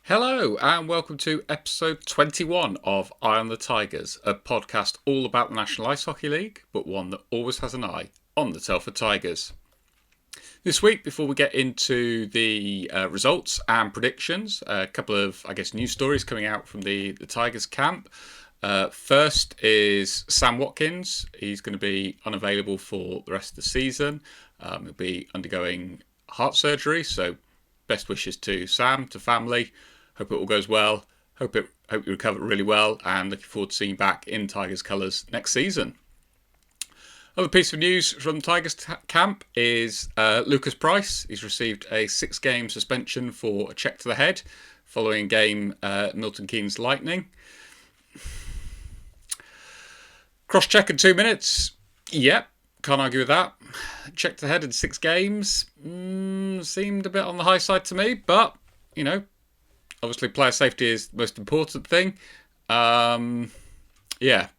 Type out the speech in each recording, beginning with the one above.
Hello and welcome to episode 21 of IOnTheTigers, a podcast all about the National Ice Hockey League, but one that always has an eye on the Telford Tigers. This week, before we get into the results and predictions, a couple of, news stories coming out from the Tigers camp. First is Sam Watkins. He's going to be unavailable for the rest of the season. He'll be undergoing heart surgery, so best wishes to Sam, to family. Hope it all goes well. Hope you recover really well, and looking forward to seeing you back in Tigers colours next season. Other piece of news from the Tigers camp is Lucas Price. He's received a 6-game suspension for a check to the head following a game Milton Keynes Lightning. Cross-check in 2 minutes. Yep, can't argue with that. Check to the head in 6 games. Seemed a bit on the high side to me, but, obviously player safety is the most important thing. Bit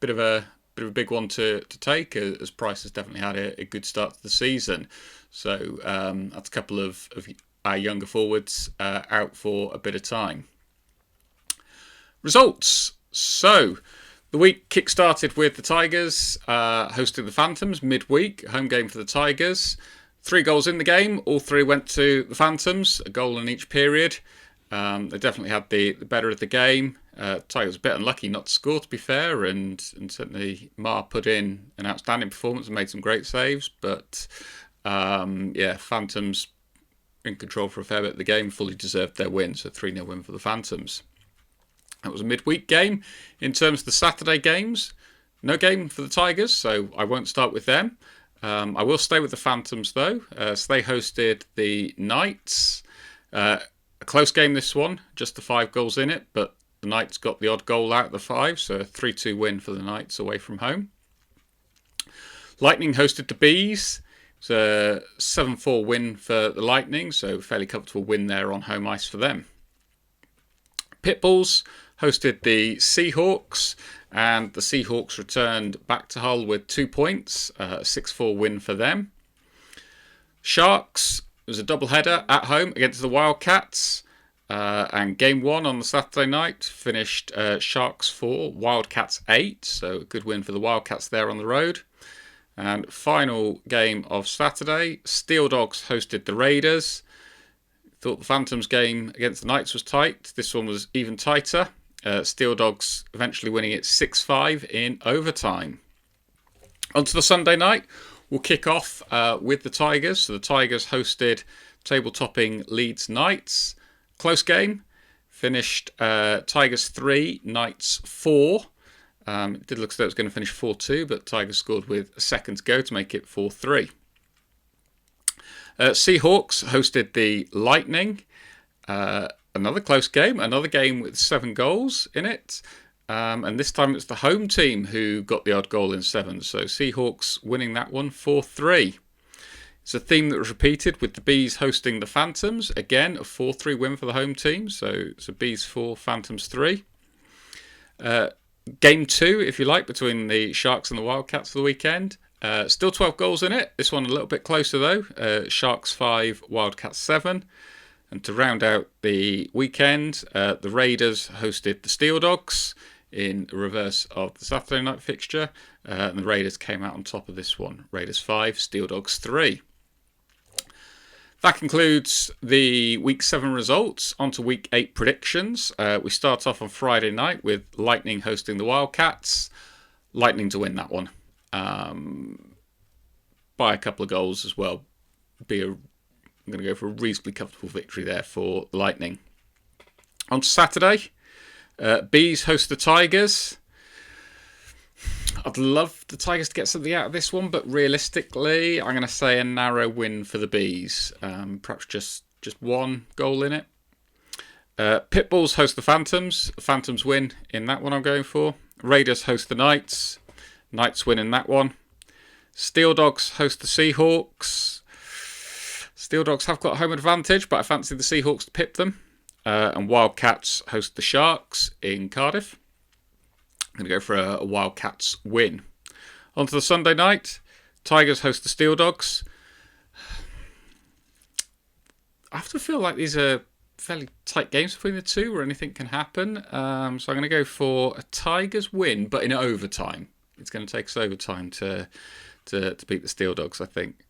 of a big one to take, as Price has definitely had a good start to the season. So that's a couple of our younger forwards out for a bit of time. Results. So the week kick-started with the Tigers hosting the Phantoms midweek, home game for the Tigers. 3 goals in the game, all 3 went to the Phantoms, a goal in each period. They definitely had the better of the game. Tigers a bit unlucky not to score, to be fair, and certainly Ma put in an outstanding performance and made some great saves. But Phantoms in control for a fair bit of the game, fully deserved their win, so 3-0 win for the Phantoms. That was a midweek game. In terms of the Saturday games, no game for the Tigers, so I won't start with them. I will stay with the Phantoms though. So they hosted the Knights. A close game this one, just the 5 goals in it, but the Knights got the odd goal out of the 5, so a 3-2 win for the Knights away from home. Lightning hosted the Bees. It's a 7-4 win for the Lightning, so fairly comfortable win there on home ice for them. Pitbulls hosted the Seahawks, and the Seahawks returned back to Hull with 2 points, a 6-4 win for them. Sharks, it was a doubleheader at home against the Wildcats, and game 1 on the Saturday night finished Sharks 4, Wildcats 8, so a good win for the Wildcats there on the road. And final game of Saturday, Steel Dogs hosted the Raiders. Thought the Phantoms game against the Knights was tight. This one was even tighter. Steel Dogs eventually winning it 6-5 in overtime. On to the Sunday night. We'll kick off with the Tigers. So the Tigers hosted table-topping Leeds Knights. Close game. Finished Tigers 3, Knights 4. It did look as though it was going to finish 4-2, but Tigers scored with a second to go to make it 4-3. Seahawks hosted the Lightning. Another close game. Another game with 7 goals in it. And this time it's the home team who got the odd goal in 7. So Seahawks winning that one 4-3. It's a theme that was repeated with the Bees hosting the Phantoms. Again, a 4-3 win for the home team. So it's a Bees 4, Phantoms 3. Game 2, if you like, between the Sharks and the Wildcats for the weekend. Still 12 goals in it. This one a little bit closer though. Sharks 5, Wildcats 7. And to round out the weekend, the Raiders hosted the Steel Dogs in reverse of the Saturday night fixture. And the Raiders came out on top of this one. Raiders 5, Steel Dogs 3. That concludes the Week 7 results. On to Week 8 predictions. We start off on Friday night with Lightning hosting the Wildcats. Lightning to win that one. By a couple of goals as well. I'm going to go for a reasonably comfortable victory there for the Lightning. On Saturday, Bees host the Tigers. I'd love the Tigers to get something out of this one, but realistically, I'm going to say a narrow win for the Bees. Perhaps just 1 goal in it. Pitbulls host the Phantoms. Phantoms win in that one I'm going for. Raiders host the Knights. Knights win in that one. Steel Dogs host the Seahawks. Steel Dogs have got home advantage, but I fancy the Seahawks to pip them. And Wildcats host the Sharks in Cardiff. I'm going to go for a Wildcats win. On to the Sunday night. Tigers host the Steel Dogs. I have to feel like these are fairly tight games between the two where anything can happen. So I'm going to go for a Tigers win, but in overtime. It's going to take us overtime to beat the Steel Dogs, I think.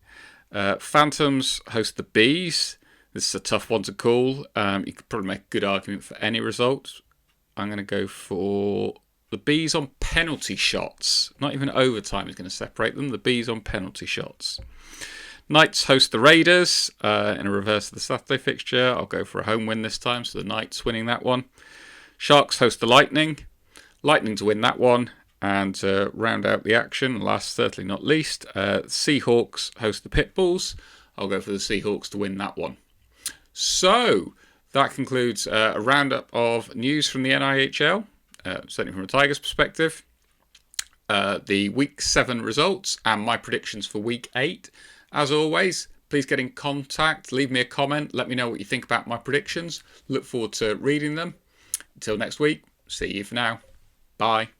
Phantoms host the Bees. This is a tough one to call. You could probably make a good argument for any result. I'm going to go for the Bees on penalty shots. Not even overtime is going to separate them. The Bees on penalty shots. Knights host the Raiders in a reverse of the Saturday fixture. I'll go for a home win this time, so the Knights winning that one. Sharks host the Lightning. Lightning to win that one. And to round out the action, last certainly not least, Seahawks host the Pitbulls. I'll go for the Seahawks to win that one. So that concludes a roundup of news from the NIHL, certainly from a Tigers perspective. The Week 7 results and my predictions for Week 8. As always, please get in contact, leave me a comment, let me know what you think about my predictions. Look forward to reading them. Until next week, see you for now. Bye.